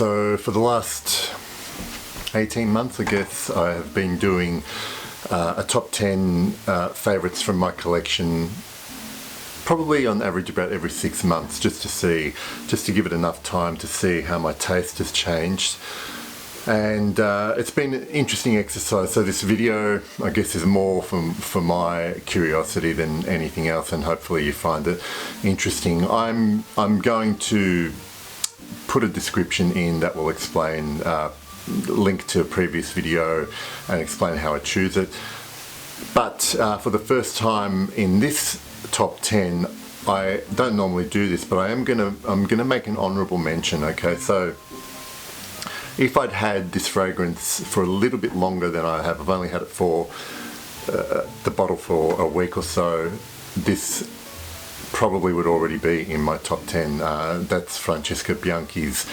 So for the last 18 months, I guess, I have been doing a top 10 favourites from my collection, probably on average about every 6 months, just to give it enough time to see how my taste has changed. And it's been an interesting exercise. So this video, I guess, is more for my curiosity than anything else, and hopefully you find it interesting. I'm going to put a description in that will explain, link to a previous video and explain how I choose it. But for the first time in this top 10, I don't normally do this, but I'm gonna make an honourable mention. Okay, so if I'd had this fragrance for a little bit longer than I have, I've only had it for the bottle for a week or so, this probably would already be in my top 10. That's Francesca Bianchi's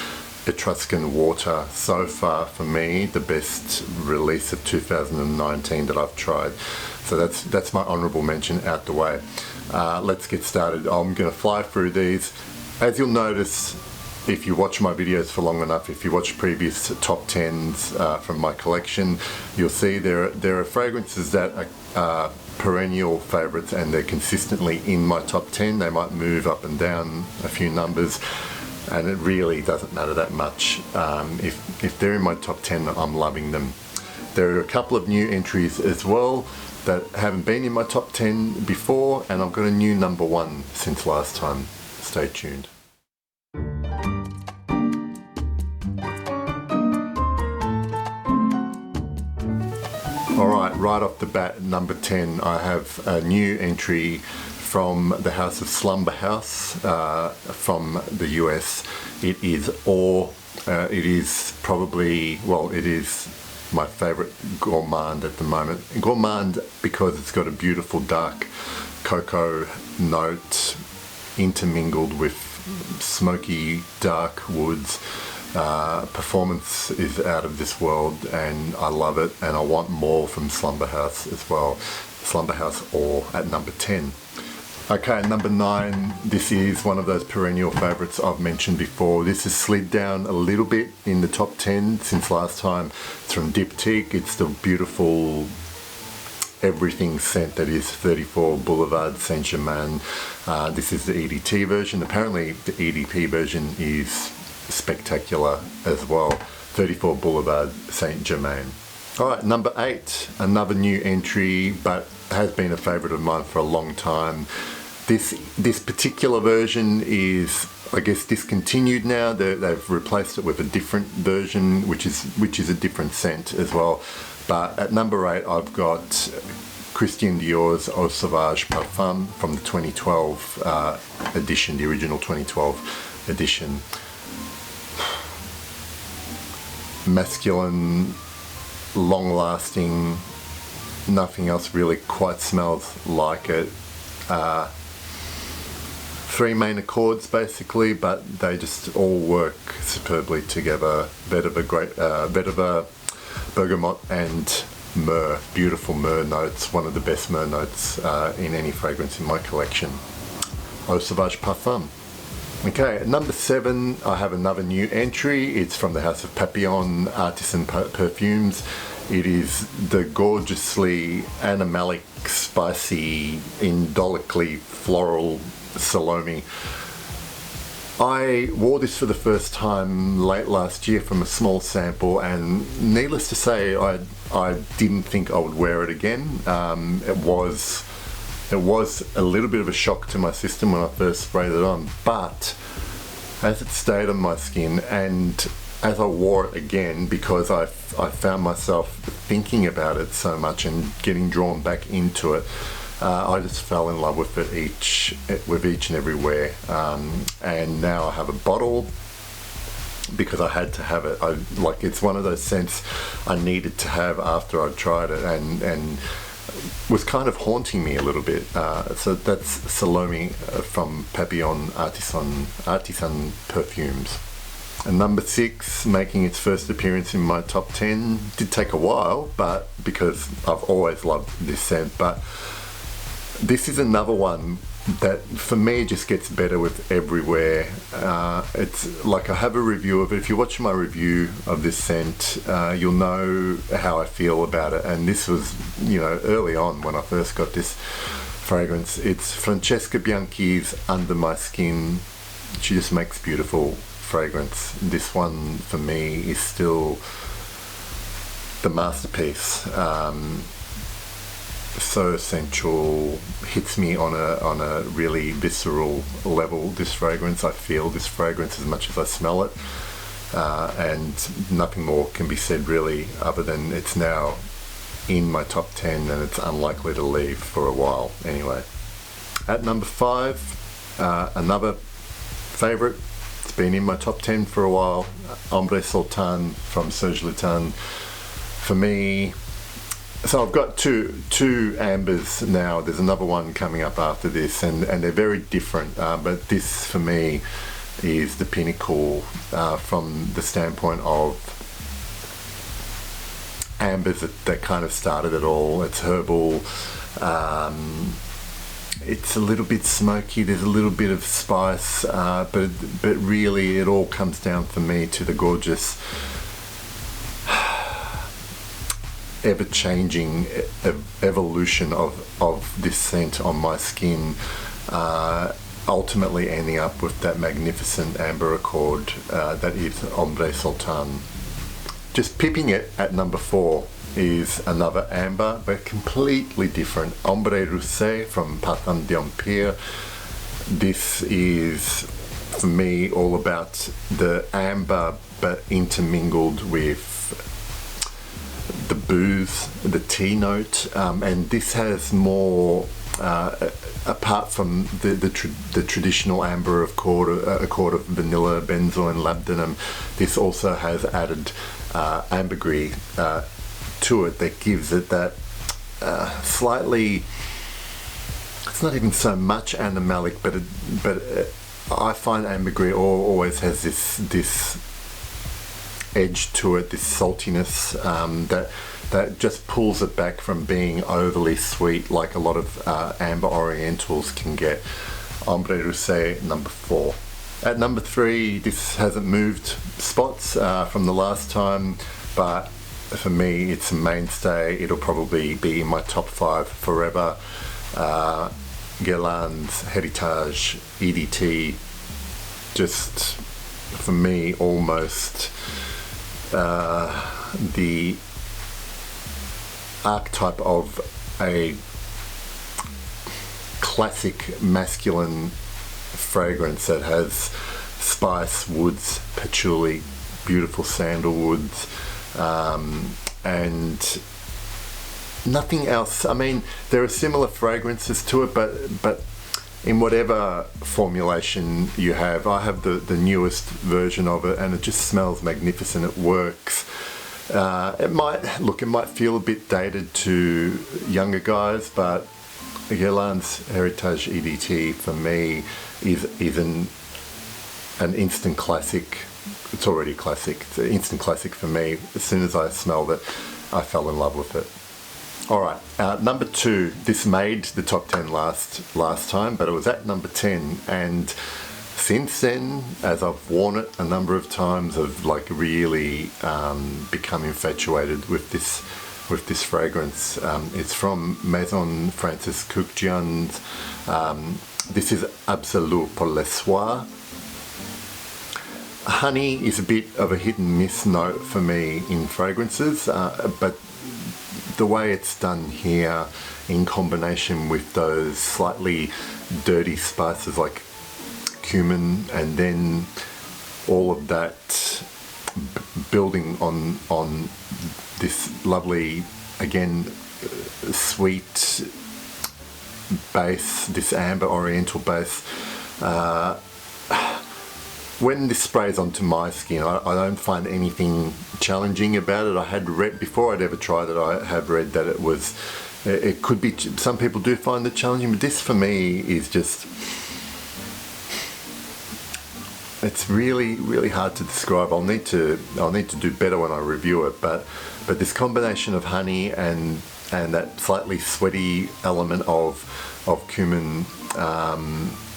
Etruscan Water. So far, for me, the best release of 2019 that I've tried. So that's my honourable mention out the way. Let's get started. I'm going to fly through these. As you'll notice, if you watch my videos for long enough, if you watch previous top 10s from my collection, you'll see there are fragrances that are perennial favourites, and they're consistently in my top 10. They might move up and down a few numbers, and it really doesn't matter that much. If they're in my top 10, I'm loving them. There are a couple of new entries as well that haven't been in my top 10 before, and I've got a new number 1 since last time. Stay tuned. Alright, right off the bat, number 10, I have a new entry from the house of Slumberhouse from the US. It is it is probably, well, it is my favourite gourmand at the moment. Gourmand because it's got a beautiful dark cocoa note intermingled with smoky dark woods. Performance is out of this world, and I love it, and I want more from Slumberhouse as well. Slumberhouse at number 10. Okay, number 9, this is one of those perennial favourites I've mentioned before. This has slid down a little bit in the top 10 since last time. It's from Diptyque. It's the beautiful everything scent that is 34 Boulevard Saint Germain. This is the EDT version. Apparently the EDP version is spectacular as well. 34 Boulevard Saint Germain. Alright, number 8, another new entry, but has been a favourite of mine for a long time. This particular version is, I guess, discontinued now. They've replaced it with a different version, which is a different scent as well. But at number 8, I've got Christian Dior's Sauvage Parfum from the 2012 edition, the original 2012 edition. Masculine, long-lasting, nothing else really quite smells like it. 3 main accords basically, but they just all work superbly together. Vetiver, bergamot and myrrh. Beautiful myrrh notes, one of the best myrrh notes in any fragrance in my collection. Eau Sauvage Parfum. Okay, at number 7, I have another new entry. It's from the house of Papillon, Artisan Perfumes. It is the gorgeously animalic, spicy, indolically floral Salome. I wore this for the first time late last year from a small sample, and needless to say, I didn't think I would wear it again. It was a little bit of a shock to my system when I first sprayed it on, but as it stayed on my skin, and as I wore it again, because I found myself thinking about it so much and getting drawn back into it, I just fell in love with it with each and every wear. And now I have a bottle because I had to have it. It's one of those scents I needed to have after I'd tried it, and was kind of haunting me a little bit. So that's Salome from Papillon Artisan Perfumes. And number 6, making its first appearance in my top 10. Did take a while, but because I've always loved this scent. But this is another one that for me just gets better with everywhere. It's like I have a review of it. If you watch my review of this scent, you'll know how I feel about it. And this was, you know, early on when I first got this fragrance. It's Francesca Bianchi's Under My Skin. She just makes beautiful fragrance. This one for me is still the masterpiece. So essential, hits me on a really visceral level. This fragrance, I feel this fragrance as much as I smell it, and nothing more can be said really, other than it's now in my top 10 and it's unlikely to leave for a while anyway. At number 5, another favourite. It's been in my top 10 for a while. Ambre Sultan from Serge Lutens. For me, so I've got two ambers now. There's another one coming up after this, and they're very different. But this, for me, is the pinnacle from the standpoint of ambers that kind of started it all. It's herbal. It's a little bit smoky. There's a little bit of spice, but really, it all comes down for me to the gorgeous, ever-changing evolution of this scent on my skin, ultimately ending up with that magnificent amber accord that is Ambre Sultan. Just pipping it at number 4 is another amber, but completely different. Ambre Russe from Parfum d'Empire. This is, for me, all about the amber, but intermingled with the booze, the tea note, and this has more, apart from the traditional amber of a quart of vanilla, benzoin, and labdanum. This also has added ambergris to it that gives it that slightly. It's not even so much animalic, but I find ambergris always has this edge to it, this saltiness that just pulls it back from being overly sweet, like a lot of amber orientals can get. Ambre Russe, number 4. At number 3, this hasn't moved spots from the last time, but for me it's a mainstay. It'll probably be in my top 5 forever. Guerlain's Heritage EDT, just for me almost the archetype of a classic masculine fragrance that has spice, woods, patchouli, beautiful sandalwoods, and nothing else. I mean, there are similar fragrances to it, but in whatever formulation you have, I have the newest version of it, and it just smells magnificent. It works. It might feel a bit dated to younger guys, but Guerlain's Heritage EDT for me is an instant classic. It's already classic. It's an instant classic for me. As soon as I smelled it, I fell in love with it. Alright, number 2, this made the top 10 last time, but it was at number 10, and since then, as I've worn it a number of times, I've like really become infatuated with this fragrance. It's from Maison Francis Kurkdjian's. This is Absolue pour le Soir. Honey is a bit of a hit and miss note for me in fragrances, but the way it's done here in combination with those slightly dirty spices like cumin, and then all of that building on this lovely, again, sweet base, this amber oriental base. When this sprays onto my skin, I don't find anything challenging about it. I had read, before I'd ever tried it, I have read that it could be, some people do find it challenging, but this for me is just, it's really, really hard to describe. I'll need to do better when I review it, but this combination of honey and and that slightly sweaty element of cumin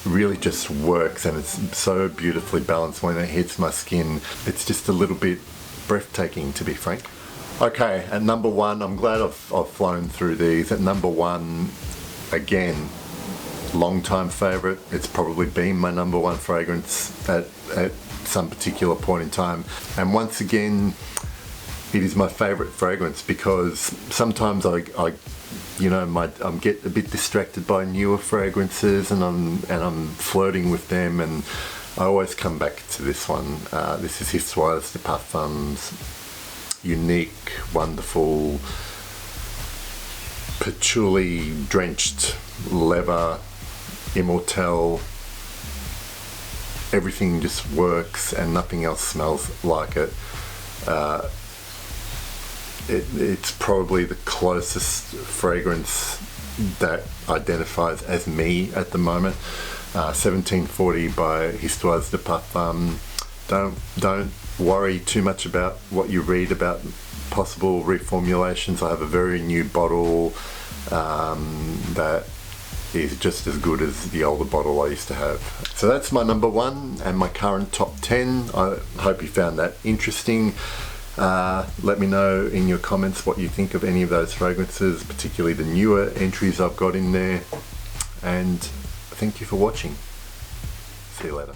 really just works, and it's so beautifully balanced when it hits my skin. It's just a little bit breathtaking, to be frank. Okay, at number one, I'm glad I've flown through these. At number one, again, long-time favourite. It's probably been my number one fragrance at some particular point in time. And once again, it is my favourite fragrance because sometimes I get a bit distracted by newer fragrances, and I'm flirting with them, and I always come back to this one. This is Histoires de Parfums. Unique, wonderful, patchouli drenched leather, immortelle. Everything just works and nothing else smells like it. It's probably the closest fragrance that identifies as me at the moment. 1740 by Histoires de Parfum. Don't worry too much about what you read about possible reformulations. I have a very new bottle that is just as good as the older bottle I used to have. So that's my number one and my current top 10. I hope you found that interesting. Let me know in your comments what you think of any of those fragrances, particularly the newer entries I've got in there. And thank you for watching. See you later.